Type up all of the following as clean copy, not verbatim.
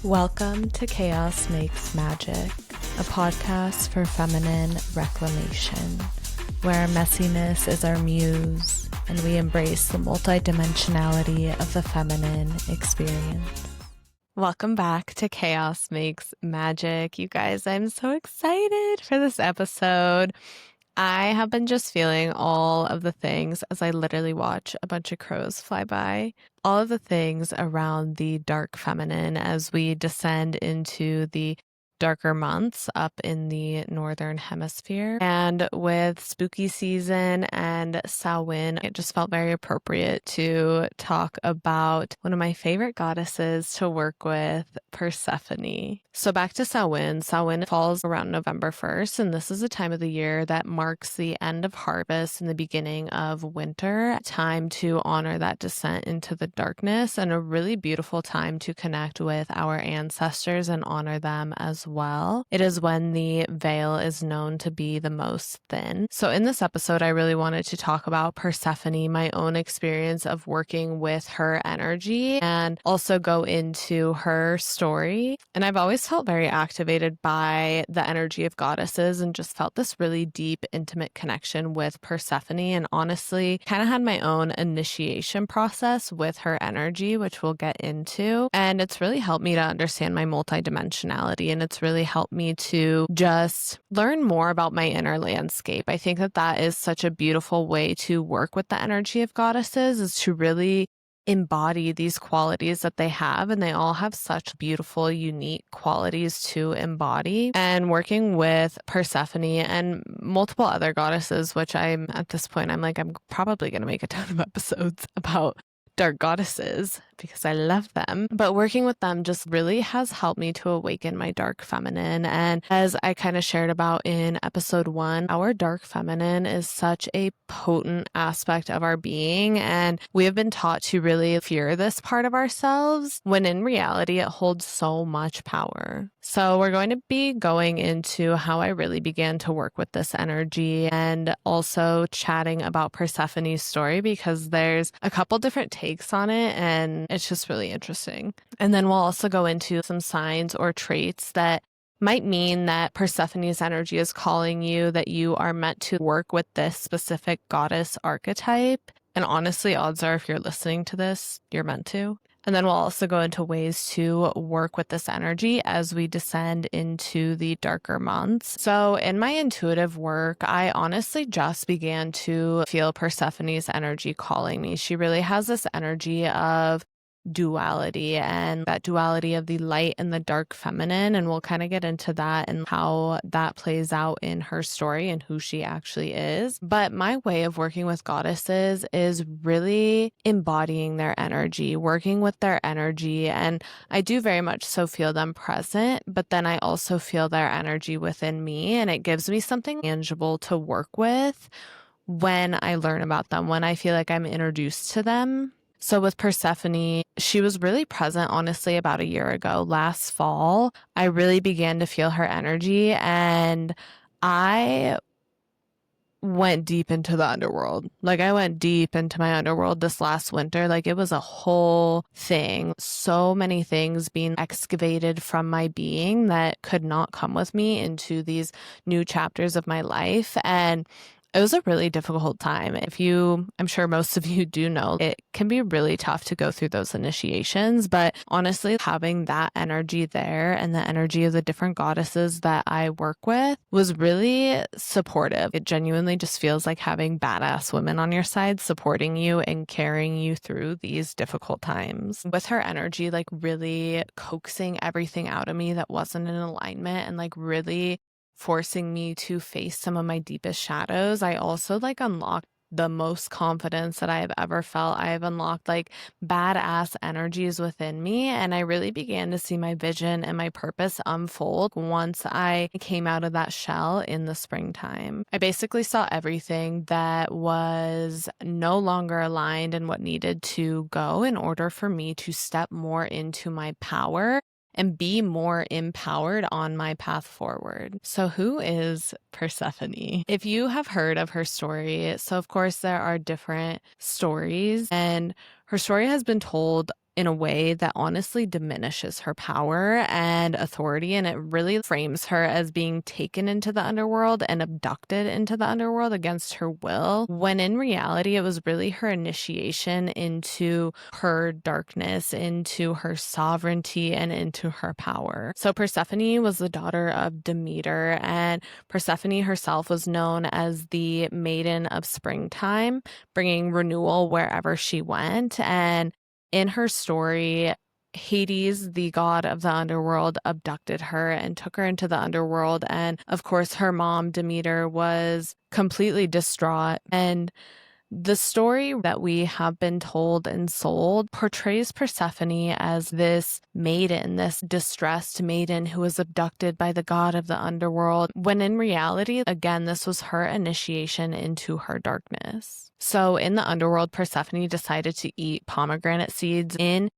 Welcome to Chaos Makes Magic, a podcast for feminine reclamation, where messiness is our muse and we embrace the multidimensionality of the feminine experience. Welcome back to Chaos Makes Magic. You guys, I'm so excited for this episode. I have been just feeling all of the things as I literally watch a bunch of crows fly by. All of the things around the dark feminine as we descend into the darker months up in the northern hemisphere. And with spooky season and Samhain, it just felt very appropriate to talk about one of my favorite goddesses to work with, Persephone. So back to Samhain. Samhain falls around November 1st, and this is a time of the year that marks the end of harvest and the beginning of winter, time to honor that descent into the darkness, and a really beautiful time to connect with our ancestors and honor them as well. It is when the veil is known to be the most thin. So in this episode, I really wanted to talk about Persephone, my own experience of working with her energy, and also go into her story. And I've always felt very activated by the energy of goddesses and just felt this really deep, intimate connection with Persephone, and honestly kind of had my own initiation process with her energy, which we'll get into. And it's really helped me to understand my multidimensionality, and it's really helped me to just learn more about my inner landscape. I think that that is such a beautiful way to work with the energy of goddesses, is to really embody these qualities that they have, and they all have such beautiful, unique qualities to embody. And working with Persephone and multiple other goddesses, which I'm at this point, I'm probably going to make a ton of episodes about dark goddesses because I love them. But working with them just really has helped me to awaken my dark feminine. And as I kind of shared about in episode 1, our dark feminine is such a potent aspect of our being. And we have been taught to really fear this part of ourselves, when in reality, it holds so much power. So we're going to be going into how I really began to work with this energy, and also chatting about Persephone's story, because there's a couple different takes on it and it's just really interesting. And then we'll also go into some signs or traits that might mean that Persephone's energy is calling you, that you are meant to work with this specific goddess archetype. And honestly, odds are if you're listening to this, you're meant to. And then we'll also go into ways to work with this energy as we descend into the darker months. So in my intuitive work, I honestly just began to feel Persephone's energy calling me. She really has this energy of duality, and that duality of the light and the dark feminine, and we'll kind of get into that and how that plays out in her story and who she actually is. But my way of working with goddesses is really embodying their energy, working with their energy, and I do very much so feel them present, but then I also feel their energy within me, and it gives me something tangible to work with when I learn about them, when I feel like I'm introduced to them. So with Persephone, she was really present, honestly, about a year ago. Last fall, I really began to feel her energy, and I went deep into the underworld. I went deep into my underworld this last winter. It was a whole thing. So many things being excavated from my being that could not come with me into these new chapters of my life. And it was a really difficult time. I'm sure most of you do know, it can be really tough to go through those initiations, but honestly, having that energy there and the energy of the different goddesses that I work with was really supportive. It genuinely just feels like having badass women on your side supporting you and carrying you through these difficult times. With her energy, really coaxing everything out of me that wasn't in alignment, and really forcing me to face some of my deepest shadows. I also unlocked the most confidence that I have ever felt. I have unlocked badass energies within me, and I really began to see my vision and my purpose unfold once I came out of that shell in the springtime. I basically saw everything that was no longer aligned and what needed to go in order for me to step more into my power and be more empowered on my path forward. So who is Persephone? If you have heard of her story, so of course there are different stories, and her story has been told in a way that honestly diminishes her power and authority. And it really frames her as being taken into the underworld and abducted into the underworld against her will, when in reality, it was really her initiation into her darkness, into her sovereignty, and into her power. So Persephone was the daughter of Demeter, and Persephone herself was known as the Maiden of Springtime, bringing renewal wherever she went. And in her story, Hades, the god of the underworld, abducted her and took her into the underworld. And of course, her mom, Demeter, was completely distraught. And the story that we have been told and sold portrays Persephone as this maiden, this distressed maiden who was abducted by the god of the underworld, when in reality, again, this was her initiation into her darkness. So in the underworld, Persephone decided to eat pomegranate seeds. In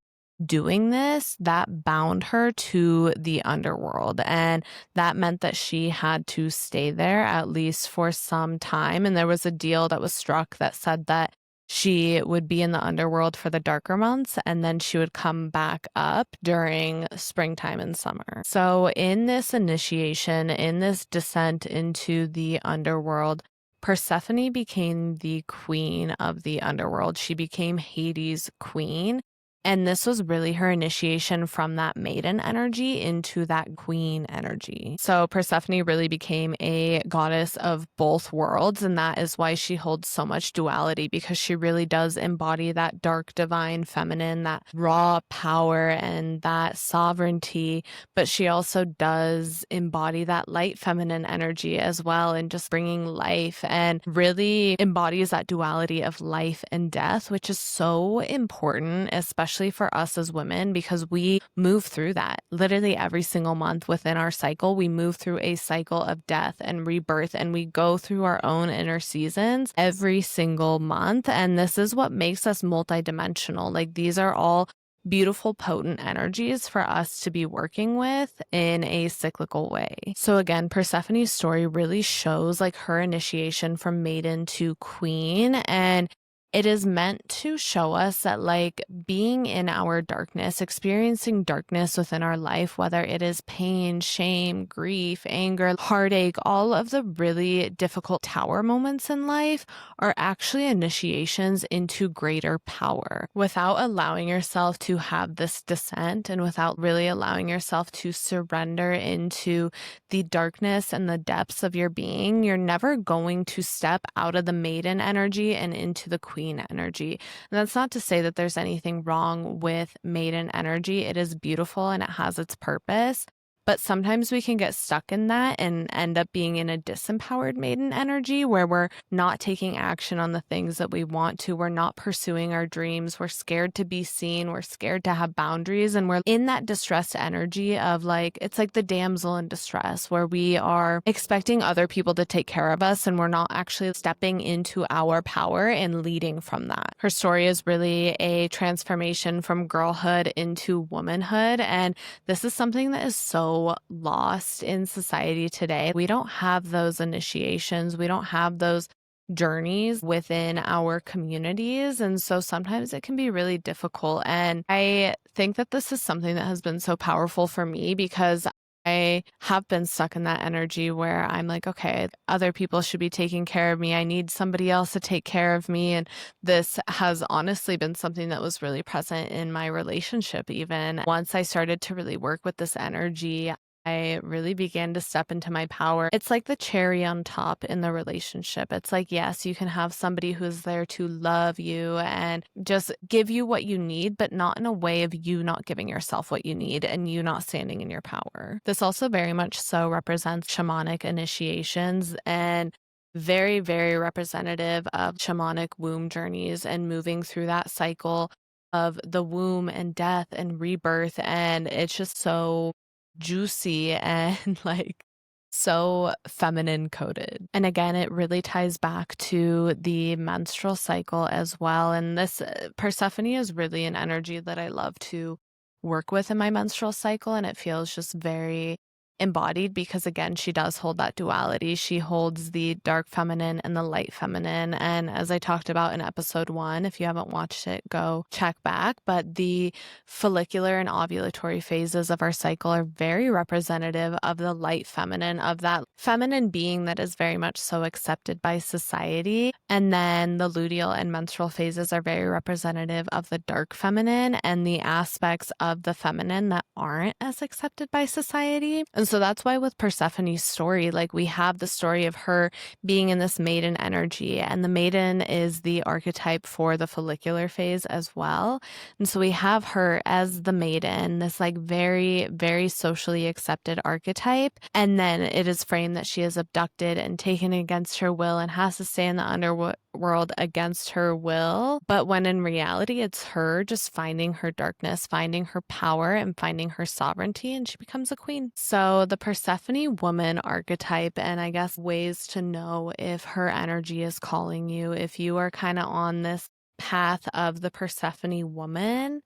doing this, that bound her to the underworld, and that meant that she had to stay there at least for some time. And there was a deal that was struck that said that she would be in the underworld for the darker months, and then she would come back up during springtime and summer. So in this initiation, in this descent into the underworld, Persephone became the queen of the underworld. She became Hades' queen. And this was really her initiation from that maiden energy into that queen energy. So Persephone really became a goddess of both worlds. And that is why she holds so much duality, because she really does embody that dark, divine, feminine, that raw power and that sovereignty. But she also does embody that light, feminine energy as well, and just bringing life, and really embodies that duality of life and death, which is so important, especially for us as women, because we move through that literally every single month within our cycle. We move through a cycle of death and rebirth, and we go through our own inner seasons every single month. And this is what makes us multidimensional. Like, these are all beautiful, potent energies for us to be working with in a cyclical way. So again, Persephone's story really shows like her initiation from maiden to queen, and it is meant to show us that like being in our darkness, experiencing darkness within our life, whether it is pain, shame, grief, anger, heartache, all of the really difficult tower moments in life are actually initiations into greater power. Without allowing yourself to have this descent, and without really allowing yourself to surrender into the darkness and the depths of your being, you're never going to step out of the maiden energy and into the queen energy. And that's not to say that there's anything wrong with maiden energy. It is beautiful and it has its purpose. But sometimes we can get stuck in that and end up being in a disempowered maiden energy where we're not taking action on the things that we want to. We're not pursuing our dreams. We're scared to be seen. We're scared to have boundaries. And we're in that distressed energy of like, it's like the damsel in distress, where we are expecting other people to take care of us and we're not actually stepping into our power and leading from that. Her story is really a transformation from girlhood into womanhood. And this is something that is so lost in society today. We don't have those initiations. We don't have those journeys within our communities. And so sometimes it can be really difficult. And I think that this is something that has been so powerful for me, because I have been stuck in that energy where I'm like, okay, other people should be taking care of me. I need somebody else to take care of me. And this has honestly been something that was really present in my relationship. Even once I started to really work with this energy, I really began to step into my power. It's like the cherry on top in the relationship. It's like, yes, you can have somebody who's there to love you and just give you what you need, but not in a way of you not giving yourself what you need and you not standing in your power. This also very much so represents shamanic initiations, and very, very representative of shamanic womb journeys and moving through that cycle of the womb and death and rebirth. And it's just so juicy and like so feminine coded. And again, it really ties back to the menstrual cycle as well. And this Persephone is really an energy that I love to work with in my menstrual cycle. And it feels just very embodied because, again, she does hold that duality. She holds the dark feminine and the light feminine. And as I talked about in episode 1, if you haven't watched it, go check back. But the follicular and ovulatory phases of our cycle are very representative of the light feminine, of that feminine being that is very much so accepted by society. And then the luteal and menstrual phases are very representative of the dark feminine and the aspects of the feminine that aren't as accepted by society. And so that's why with Persephone's story, like, we have the story of her being in this maiden energy, and the maiden is the archetype for the follicular phase as well. And so we have her as the maiden, this like very, very socially accepted archetype. And then it is framed that she is abducted and taken against her will and has to stay in the underworld against her will. But when in reality, it's her just finding her darkness, finding her power, and finding her sovereignty, and she becomes a queen. So the Persephone woman archetype, and I guess ways to know if her energy is calling you, if you are kind of on this path of the Persephone woman,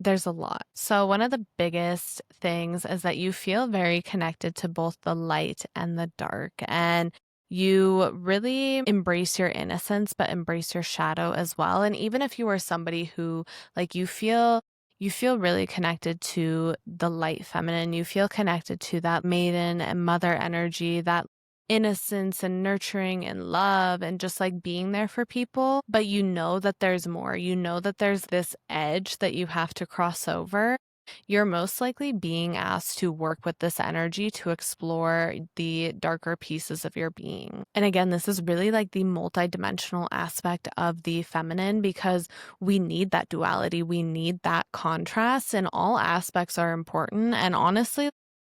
there's a lot. So one of the biggest things is that you feel very connected to both the light and the dark, and you really embrace your innocence, but embrace your shadow as well. And even if you are somebody who, like, you feel really connected to the light feminine, you feel connected to that maiden and mother energy, that innocence and nurturing and love and just like being there for people, but you know that there's more. You know that there's this edge that you have to cross over. You're most likely being asked to work with this energy to explore the darker pieces of your being. And again, this is really like the multidimensional aspect of the feminine, because we need that duality. We need that contrast, and all aspects are important. And honestly,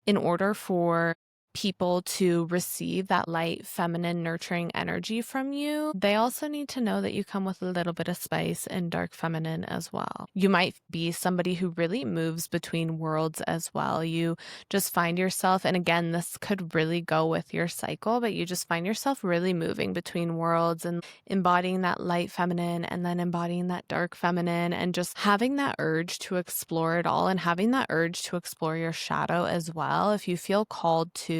in order for people to receive that light, feminine, nurturing energy from you, they also need to know that you come with a little bit of spice and dark feminine as well. You might be somebody who really moves between worlds as well. You just find yourself, and again, this could really go with your cycle, but you just find yourself really moving between worlds and embodying that light feminine and then embodying that dark feminine, and just having that urge to explore it all, and having that urge to explore your shadow as well. If you feel called to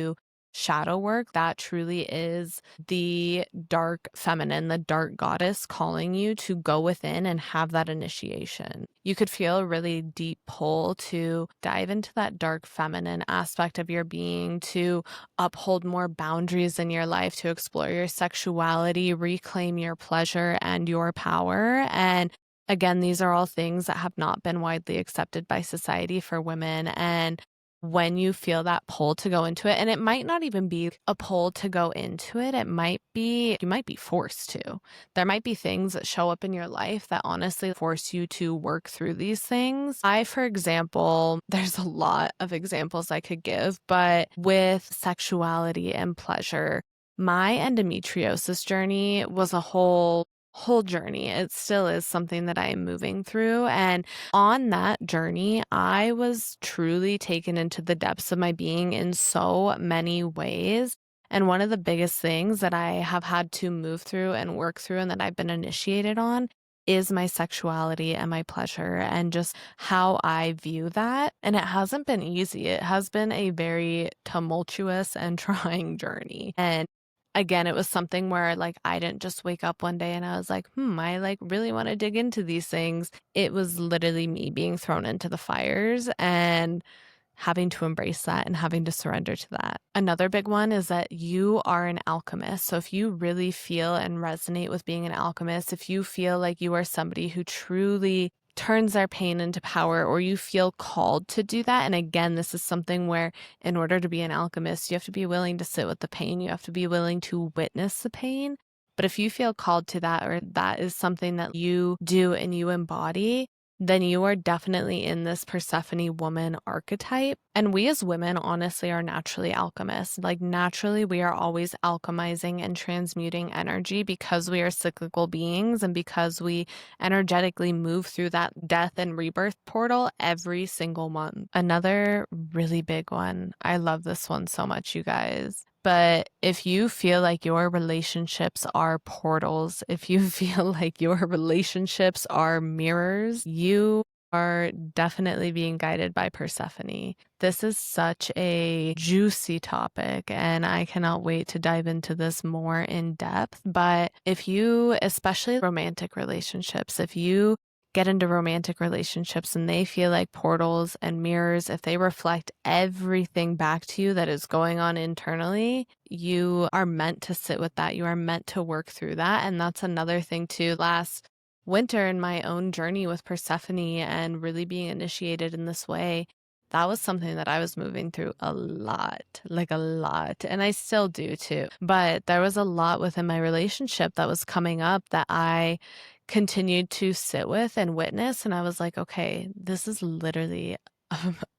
shadow work, that truly is the dark feminine, the dark goddess calling you to go within and have that initiation. You could feel a really deep pull to dive into that dark feminine aspect of your being, to uphold more boundaries in your life, to explore your sexuality, reclaim your pleasure and your power. And again, these are all things that have not been widely accepted by society for women. And when you feel that pull to go into it, and it might not even be a pull to go into it, it might be, you might be forced to. There might be things that show up in your life that honestly force you to work through these things. For example, there's a lot of examples I could give, but with sexuality and pleasure, my endometriosis journey was a whole journey. It still is something that I am moving through. And on that journey, I was truly taken into the depths of my being in so many ways. And one of the biggest things that I have had to move through and work through, and that I've been initiated on, is my sexuality and my pleasure, and just how I view that. And it hasn't been easy. It has been a very tumultuous and trying journey. And again, it was something where like I didn't just wake up one day and I was like, I like really want to dig into these things. It was literally me being thrown into the fires and having to embrace that and having to surrender to that. Another big one is that you are an alchemist. So if you really feel and resonate with being an alchemist, if you feel like you are somebody who truly turns their pain into power, or you feel called to do that. And again, this is something where in order to be an alchemist, you have to be willing to sit with the pain. You have to be willing to witness the pain. But if you feel called to that, or that is something that you do and you embody, then you are definitely in this Persephone woman archetype. And we as women, honestly, are naturally alchemists. Like naturally, we are always alchemizing and transmuting energy because we are cyclical beings and because we energetically move through that death and rebirth portal every single month. Another really big one. I love this one so much, you guys. But if you feel like your relationships are portals, if you feel like your relationships are mirrors, you are definitely being guided by Persephone. This is such a juicy topic, and I cannot wait to dive into this more in depth. But if you, especially romantic relationships, if you get into romantic relationships and they feel like portals and mirrors, if they reflect everything back to you that is going on internally, you are meant to sit with that. You are meant to work through that. And that's another thing too. Last winter in my own journey with Persephone and really being initiated in this way, that was something that I was moving through a lot, like a lot. And I still do too. But there was a lot within my relationship that was coming up that I continued to sit with and witness. And I was like, okay, this is literally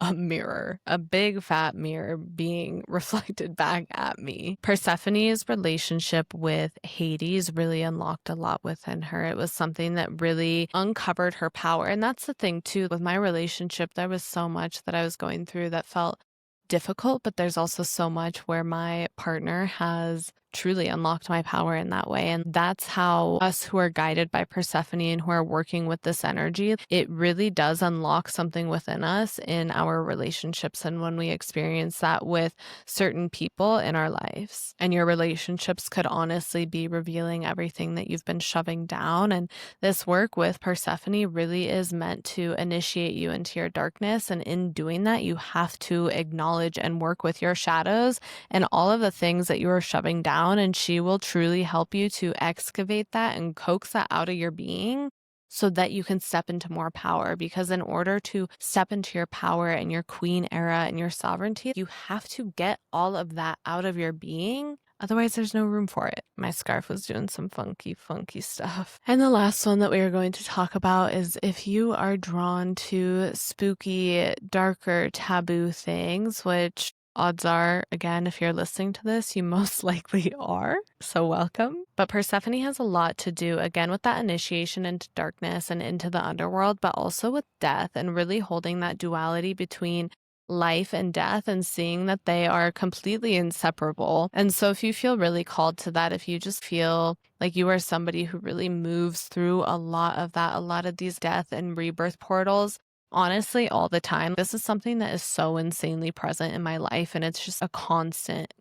a mirror, a big fat mirror being reflected back at me. Persephone's relationship with Hades really unlocked a lot within her. It was something that really uncovered her power. And that's the thing too, with my relationship, there was so much that I was going through that felt difficult, but there's also so much where my partner has truly unlocked my power in that way. And that's how us who are guided by Persephone and who are working with this energy, it really does unlock something within us in our relationships. And when we experience that with certain people in our lives, and your relationships could honestly be revealing everything that you've been shoving down. And this work with Persephone really is meant to initiate you into your darkness. And in doing that, you have to acknowledge and work with your shadows and all of the things that you are shoving down. And she will truly help you to excavate that and coax that out of your being so that you can step into more power. Because in order to step into your power and your queen era and your sovereignty, you have to get all of that out of your being. Otherwise, there's no room for it. My scarf was doing some funky, funky stuff. And the last one that we are going to talk about is if you are drawn to spooky, darker, taboo things, which odds are, again, if you're listening to this, you most likely are. So welcome. But Persephone has a lot to do, again, with that initiation into darkness and into the underworld, but also with death and really holding that duality between life and death and seeing that they are completely inseparable. And so if you feel really called to that, if you just feel like you are somebody who really moves through a lot of that, a lot of these death and rebirth portals, honestly, all the time, this is something that is so insanely present in my life. And it's just a constant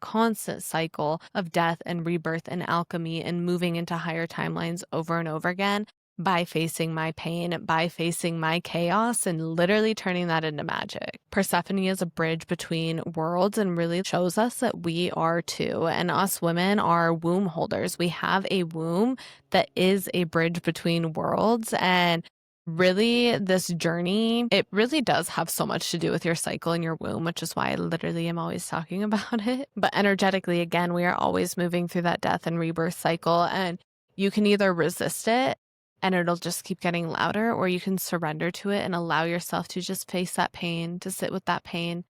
cycle of death and rebirth and alchemy and moving into higher timelines over and over again by facing my pain, by facing my chaos, and literally turning that into magic. Persephone is a bridge between worlds and really shows us that we are too. And us women are womb holders. We have a womb that is a bridge between worlds. And really, this journey, it really does have so much to do with your cycle in your womb, which is why I literally am always talking about it. But energetically, again, we are always moving through that death and rebirth cycle. And you can either resist it and it'll just keep getting louder, or you can surrender to it and allow yourself to just face that pain, to sit with that pain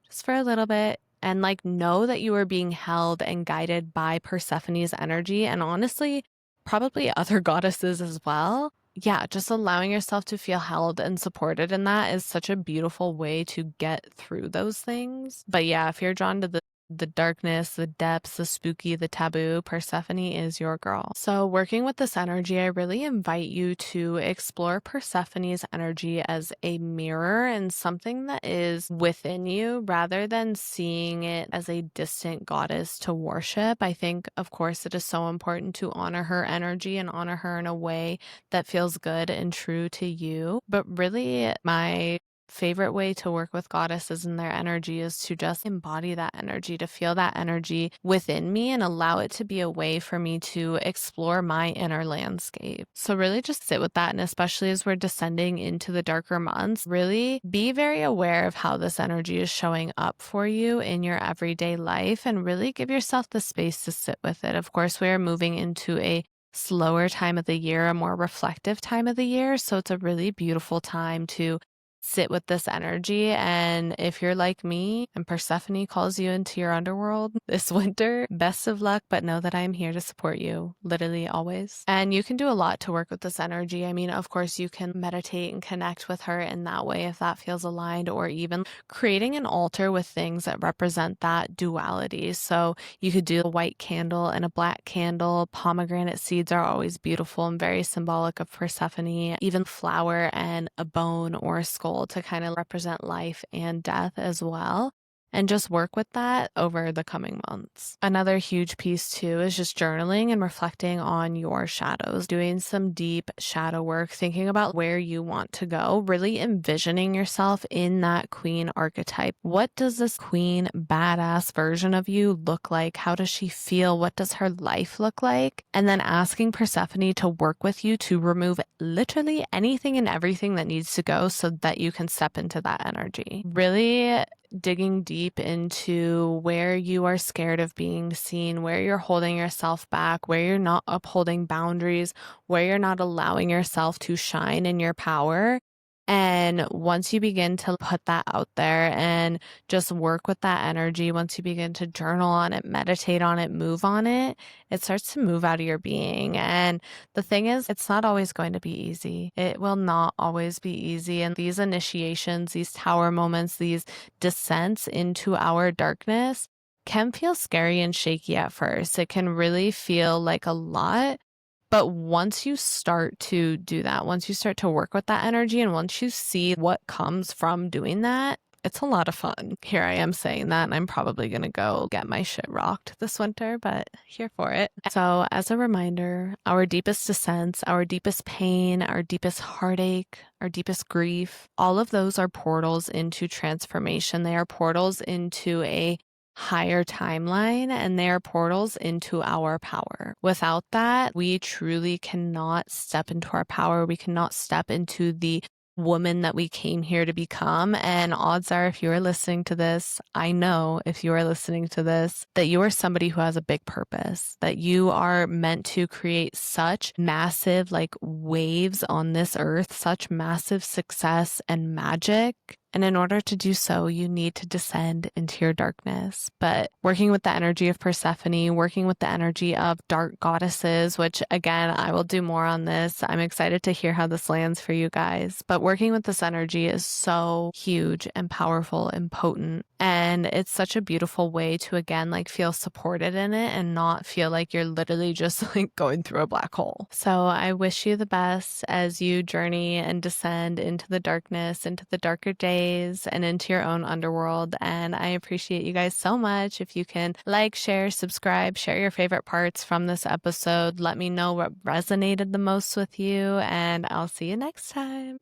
just for a little bit. And like know that you are being held and guided by Persephone's energy, and honestly, probably other goddesses as well. Yeah, just allowing yourself to feel held and supported in that is such a beautiful way to get through those things. But yeah, if you're drawn to the darkness, the depths, the spooky, the taboo, Persephone is your girl. So working with this energy, I really invite you to explore Persephone's energy as a mirror and something that is within you rather than seeing it as a distant goddess to worship. I think, of course, it is so important to honor her energy and honor her in a way that feels good and true to you. But really, my favorite way to work with goddesses and their energy is to just embody that energy, to feel that energy within me and allow it to be a way for me to explore my inner landscape. So really just sit with that. And especially as we're descending into the darker months, really be very aware of how this energy is showing up for you in your everyday life and really give yourself the space to sit with it. Of course, we are moving into a slower time of the year, a more reflective time of the year. So it's a really beautiful time to sit with this energy. And if you're like me and Persephone calls you into your underworld this winter, best of luck, but know that I am here to support you, literally always. And you can do a lot to work with this energy. I mean, of course, you can meditate and connect with her in that way if that feels aligned, or even creating an altar with things that represent that duality. So you could do a white candle and a black candle. Pomegranate seeds are always beautiful and very symbolic of Persephone. Even flower and a bone or a skull to kind of represent life and death as well. And just work with that over the coming months. Another huge piece too is just journaling and reflecting on your shadows, doing some deep shadow work, thinking about where you want to go, really envisioning yourself in that queen archetype. What does this queen badass version of you look like? How does she feel? What does her life look like? And then asking Persephone to work with you to remove literally anything and everything that needs to go so that you can step into that energy. Really digging deep into where you are scared of being seen, where you're holding yourself back, where you're not upholding boundaries, where you're not allowing yourself to shine in your power. And once you begin to put that out there and just work with that energy, once you begin to journal on it, meditate on it, move on it, it starts to move out of your being. And the thing is, it's not always going to be easy. It will not always be easy. And these initiations, these tower moments, these descents into our darkness can feel scary and shaky at first. It can really feel like a lot. But once you start to do that, once you start to work with that energy, and once you see what comes from doing that, it's a lot of fun. Here I am saying that, and I'm probably going to go get my shit rocked this winter, but here for it. So as a reminder, our deepest descents, our deepest pain, our deepest heartache, our deepest grief, all of those are portals into transformation. They are portals into a higher timeline, and they are portals into our power. Without that, we truly cannot step into our power. We cannot step into the woman that we came here to become. And odds are, if you are listening to this, I know if you are listening to this, that you are somebody who has a big purpose, that you are meant to create such massive waves on this earth, such massive success and magic. And in order to do so, you need to descend into your darkness. But working with the energy of Persephone, working with the energy of dark goddesses, which again, I will do more on this. I'm excited to hear how this lands for you guys. But working with this energy is so huge and powerful and potent. And it's such a beautiful way to, again, feel supported in it and not feel like you're literally just going through a black hole. So I wish you the best as you journey and descend into the darkness, into the darker days, and into your own underworld. And I appreciate you guys so much. If you can share, subscribe, share your favorite parts from this episode. Let me know what resonated the most with you, and I'll see you next time.